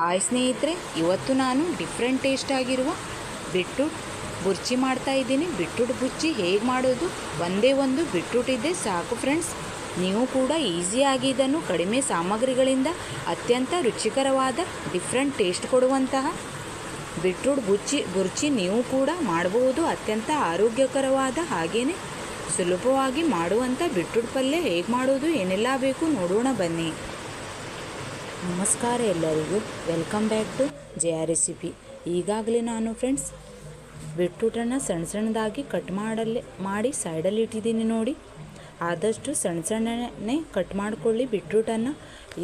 Hi ಸ್ನೇಹಿತರೆ, ಇವತ್ತು ನಾನು ಡಿಫ್ರೆಂಟ್ ಟೇಸ್ಟ್ ಆಗಿರುವ ಬೀಟ್ರೂಟ್ ಬುರ್ಜಿ ಮಾಡ್ತಾ ಇದ್ದೀನಿ. ಬೀಟ್ರೂಟ್ ಬುರ್ಜಿ ಹೇಗೆ ಮಾಡೋದು, ಒಂದೇ ಒಂದು ಬೀಟ್ರೂಟ್ ಇದೆ ಸಾಕು ಫ್ರೆಂಡ್ಸ್. ನೀವು ಕೂಡ ಈಸಿಯಾಗಿ ಇದನ್ನು ಕಡಿಮೆ ಸಾಮಗ್ರಿಗಳಿಂದ ಅತ್ಯಂತ ರುಚಿಕರವಾದ ಡಿಫ್ರೆಂಟ್ ಟೇಸ್ಟ್ ಕೊಡುವಂತಹ ಬೀಟ್ರೂಟ್ ಬುರ್ಜಿ ನೀವು ಕೂಡ ಮಾಡಬಹುದು. ಅತ್ಯಂತ ಆರೋಗ್ಯಕರವಾದ ಹಾಗೆಯೇ ಸುಲಭವಾಗಿ ಮಾಡುವಂಥ ಬೀಟ್ರೂಟ್ ಪಲ್ಯ ಹೇಗೆ ಮಾಡೋದು, ಏನೆಲ್ಲ ಬೇಕು ನೋಡೋಣ ಬನ್ನಿ. ನಮಸ್ಕಾರ ಎಲ್ಲರಿಗೂ, welcome back to Jaya recipe. ಈಗಾಗಲೇ ನಾನು ಫ್ರೆಂಡ್ಸ್ ಬೀಟ್ರೂಟನ್ನು ಸಣ್ಣ ಸಣ್ಣದಾಗಿ ಕಟ್ ಮಾಡಿ ಸೈಡಲ್ಲಿ ಇಟ್ಟಿದ್ದೀನಿ ನೋಡಿ. ಆದಷ್ಟು ಸಣ್ಣ ಸಣ್ಣನೇ ಕಟ್ ಮಾಡಿಕೊಳ್ಳಿ ಬೀಟ್ರೂಟನ್ನು.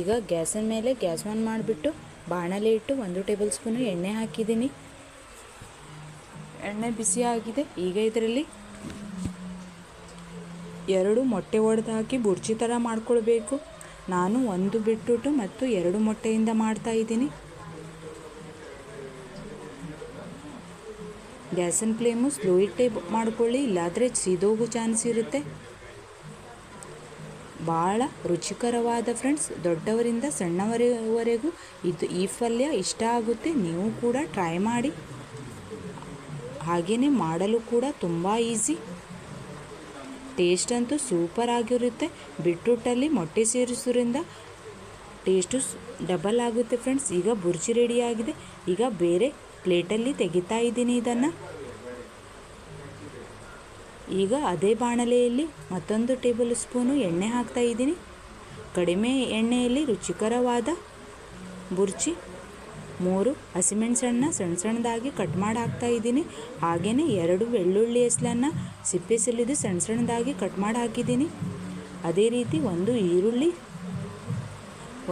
ಈಗ ಗ್ಯಾಸಿನ ಮೇಲೆ ಗ್ಯಾಸ್ ಆನ್ ಮಾಡಿಬಿಟ್ಟು ಬಾಣಲೆ ಇಟ್ಟು 1 ಟೇಬಲ್ ಸ್ಪೂನು ಎಣ್ಣೆ ಹಾಕಿದ್ದೀನಿ. ಎಣ್ಣೆ ಬಿಸಿ ಆಗಿದೆ. ಈಗ ಇದರಲ್ಲಿ 2 ಮೊಟ್ಟೆ ಒಡೆದು ಹಾಕಿ ಬುರ್ಜಿ ಥರ ಮಾಡ್ಕೊಳ್ಬೇಕು. ನಾನು 1 ಬೀಟ್ರೂಟು ಮತ್ತು 2 ಮೊಟ್ಟೆಯಿಂದ ಮಾಡ್ತಾ ಇದ್ದೀನಿ. ಗ್ಯಾಸಿನ ಫ್ಲೇಮು ಸ್ಲೋ ಇಟ್ಟೇ ಮಾಡ್ಕೊಳ್ಳಿ, ಇಲ್ಲಾದರೆ ಸಿದೋಗೋ ಚಾನ್ಸ್ ಇರುತ್ತೆ. ಭಾಳ ರುಚಿಕರವಾದ ಫ್ರೆಂಡ್ಸ್, ದೊಡ್ಡವರಿಂದ ಸಣ್ಣವರವರೆಗೂ ಈ ಪಲ್ಯ ಇಷ್ಟ ಆಗುತ್ತೆ. ನೀವು ಕೂಡ ಟ್ರೈ ಮಾಡಿ. ಹಾಗೆಯೇ ಮಾಡಲು ಕೂಡ ತುಂಬ ಈಸಿ. ಟೇಸ್ಟ್ ಅಂತೂ ಸೂಪರ್ ಆಗಿರುತ್ತೆ. ಬೀಟ್ರೂಟಲ್ಲಿ ಮೊಟ್ಟೆ ಸೇರಿಸೋದ್ರಿಂದ ಟೇಸ್ಟು ಡಬಲ್ ಆಗುತ್ತೆ ಫ್ರೆಂಡ್ಸ್. ಈಗ ಬುರ್ಜಿ ರೆಡಿಯಾಗಿದೆ. ಈಗ ಬೇರೆ ಪ್ಲೇಟಲ್ಲಿ ತೆಗಿತಾ ಇದ್ದೀನಿ ಇದನ್ನು. ಈಗ ಅದೇ ಬಾಣಲೆಯಲ್ಲಿ ಮತ್ತೊಂದು ಟೇಬಲ್ ಸ್ಪೂನು ಎಣ್ಣೆ ಹಾಕ್ತಾ ಇದ್ದೀನಿ. ಕಡಿಮೆ ಎಣ್ಣೆಯಲ್ಲಿ ರುಚಿಕರವಾದ ಬುರ್ಜಿ 3 ಹಸಿಮೆಣಸನ್ನು ಸಣ್ಣ ಸಣ್ಣದಾಗಿ ಕಟ್ ಮಾಡಿ ಹಾಕ್ತಾ ಇದ್ದೀನಿ. ಹಾಗೆಯೇ 2 ಬೆಳ್ಳುಳ್ಳಿ ಹೆಸಲನ್ನು ಸಿಪ್ಪೆ ಸುಲಿದು ಸಣ್ಣ ಸಣ್ಣದಾಗಿ ಕಟ್ ಮಾಡಿ ಹಾಕಿದ್ದೀನಿ. ಅದೇ ರೀತಿ 1 ಈರುಳ್ಳಿ,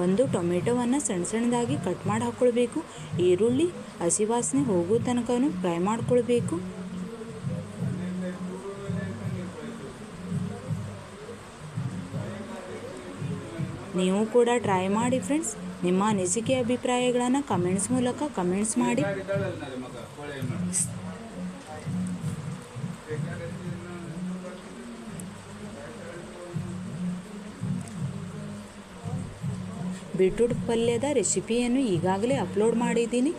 1 ಟೊಮೆಟೊವನ್ನು ಸಣ್ಣ ಸಣ್ಣದಾಗಿ ಕಟ್ ಮಾಡಿ ಹಾಕ್ಕೊಳ್ಬೇಕು. ಈರುಳ್ಳಿ ಹಸಿ ವಾಸನೆ ಹೋಗೋ ತನಕ ಫ್ರೈ ಮಾಡ್ಕೊಳ್ಬೇಕು. ನೀವು ಕೂಡ ಟ್ರೈ ಮಾಡಿ ಫ್ರೆಂಡ್ಸ್. ನಿಮ್ಮ ಅನಿಸಿಕೆ ಅಭಿಪ್ರಾಯಗಳನ್ನು ಕಮೆಂಟ್ಸ್ ಮೂಲಕ ಕಮೆಂಟ್ಸ್ ಮಾಡಿ. ಬೀಟ್ರೂಟ್ ಪಲ್ಯದ ರೆಸಿಪಿಯನ್ನು ಈಗಾಗಲೇ ಅಪ್ಲೋಡ್ ಮಾಡಿದ್ದೀನಿ,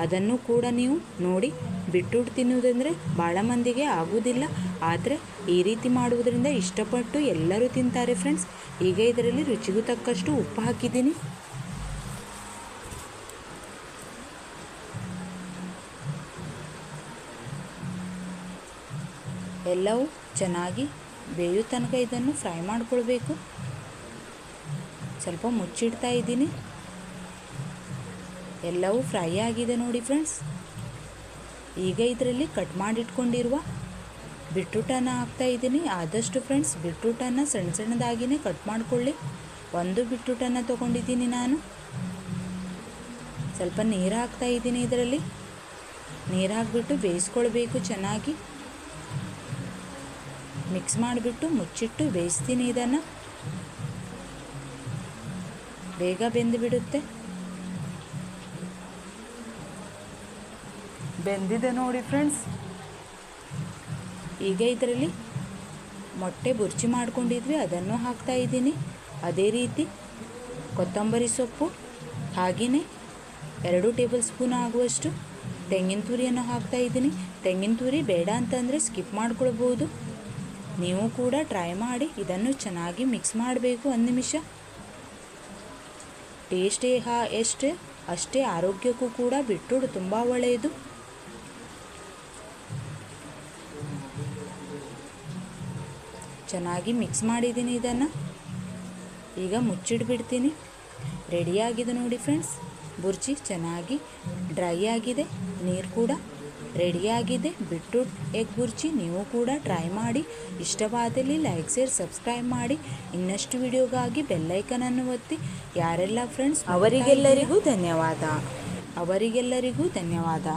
ಅದನ್ನು ಕೂಡ ನೀವು ನೋಡಿ. ಬೀಟ್ರೂಟ್ ತಿನ್ನುವುದಂದರೆ ಭಾಳ ಮಂದಿಗೆ ಆಗುವುದಿಲ್ಲ, ಆದರೆ ಈ ರೀತಿ ಮಾಡುವುದರಿಂದ ಇಷ್ಟಪಟ್ಟು ಎಲ್ಲರೂ ತಿಂತಾರೆ ಫ್ರೆಂಡ್ಸ್. ಈಗ ಇದರಲ್ಲಿ ರುಚಿಗೂ ತಕ್ಕಷ್ಟು ಉಪ್ಪು ಹಾಕಿದ್ದೀನಿ. ಎಲ್ಲವೂ ಚೆನ್ನಾಗಿ ಬೇಯೋ ತನಕ ಇದನ್ನು ಫ್ರೈ ಮಾಡಿಕೊಳ್ಬೇಕು. ಸ್ವಲ್ಪ ಮುಚ್ಚಿಡ್ತಾ ಇದ್ದೀನಿ. ಎಲ್ಲವೂ ಫ್ರೈ ಆಗಿದೆ ನೋಡಿ ಫ್ರೆಂಡ್ಸ್. ಈಗ ಇದರಲ್ಲಿ ಕಟ್ ಮಾಡಿಟ್ಕೊಂಡಿರುವ ಬೀಟ್ರೂಟನ್ನು ಹಾಕ್ತಾ ಇದ್ದೀನಿ. ಆದಷ್ಟು ಫ್ರೆಂಡ್ಸ್ ಬೀಟ್ರೂಟನ್ನು ಸಣ್ಣ ಸಣ್ಣದಾಗಿಯೇ ಕಟ್ ಮಾಡಿಕೊಳ್ಳಿ. 1 ಬೀಟ್ರೂಟನ್ನು ತೊಗೊಂಡಿದ್ದೀನಿ ನಾನು. ಸ್ವಲ್ಪ ನೀರು ಹಾಕ್ತಾ ಇದ್ದೀನಿ. ಇದರಲ್ಲಿ ನೀರು ಹಾಕಿಬಿಟ್ಟು ಬೇಯಿಸ್ಕೊಳ್ಬೇಕು. ಚೆನ್ನಾಗಿ ಮಿಕ್ಸ್ ಮಾಡಿಬಿಟ್ಟು ಮುಚ್ಚಿಟ್ಟು ಬೇಯಿಸ್ತೀನಿ. ಇದನ್ನು ಬೇಗ ಬೆಂದು ಬಿಡುತ್ತೆ. ಬೆಂದಿದೆ ನೋಡಿ ಫ್ರೆಂಡ್ಸ್. ಈಗ ಇದರಲ್ಲಿ ಮೊಟ್ಟೆ ಬುರ್ಜಿ ಮಾಡ್ಕೊಂಡಿದ್ವಿ, ಅದನ್ನು ಹಾಕ್ತಾ ಇದ್ದೀನಿ. ಅದೇ ರೀತಿ ಕೊತ್ತಂಬರಿ ಸೊಪ್ಪು, ಹಾಗೆಯೇ 2 ಟೇಬಲ್ ಸ್ಪೂನ್ ಆಗುವಷ್ಟು ತೆಂಗಿನ ತುರಿಯನ್ನು ಹಾಕ್ತಾ ಇದ್ದೀನಿ. ತೆಂಗಿನ ತುರಿ ಬೇಡ ಅಂತಂದರೆ ಸ್ಕಿಪ್ ಮಾಡ್ಕೊಳ್ಬೋದು. ನೀವು ಕೂಡ ಟ್ರೈ ಮಾಡಿ. ಇದನ್ನು ಚೆನ್ನಾಗಿ ಮಿಕ್ಸ್ ಮಾಡಬೇಕು 1 ನಿಮಿಷ. ಟೇಸ್ಟೇ ಅಷ್ಟೇ ಆರೋಗ್ಯಕ್ಕೂ ಕೂಡ ಬೀಟ್ರೂಟ್ ತುಂಬ ಒಳ್ಳೆಯದು. ಚೆನ್ನಾಗಿ ಮಿಕ್ಸ್ ಮಾಡಿದ್ದೀನಿ ಇದನ್ನು. ಈಗ ಮುಚ್ಚಿಟ್ಬಿಡ್ತೀನಿ. ರೆಡಿಯಾಗಿದೆ ನೋಡಿ ಫ್ರೆಂಡ್ಸ್. ಬುರ್ಜಿ ಚೆನ್ನಾಗಿ ಡ್ರೈ ಆಗಿದೆ. ನೀರು ಕೂಡ ರೆಡಿಯಾಗಿದೆ. ಬೀಟ್ರೂಟ್ ಎಗ್ ಬುರ್ಜಿ ನೀವು ಕೂಡ ಟ್ರೈ ಮಾಡಿ. ಇಷ್ಟವಾದಲ್ಲಿ ಲೈಕ್, ಶೇರ್, ಸಬ್ಸ್ಕ್ರೈಬ್ ಮಾಡಿ. ಇನ್ನಷ್ಟು ವಿಡಿಯೋಗಾಗಿ ಬೆಲ್ಲೈಕನನ್ನು ಒತ್ತಿ. ಯಾರೆಲ್ಲ ಫ್ರೆಂಡ್ಸ್ ಅವರಿಗೆಲ್ಲರಿಗೂ ಧನ್ಯವಾದ.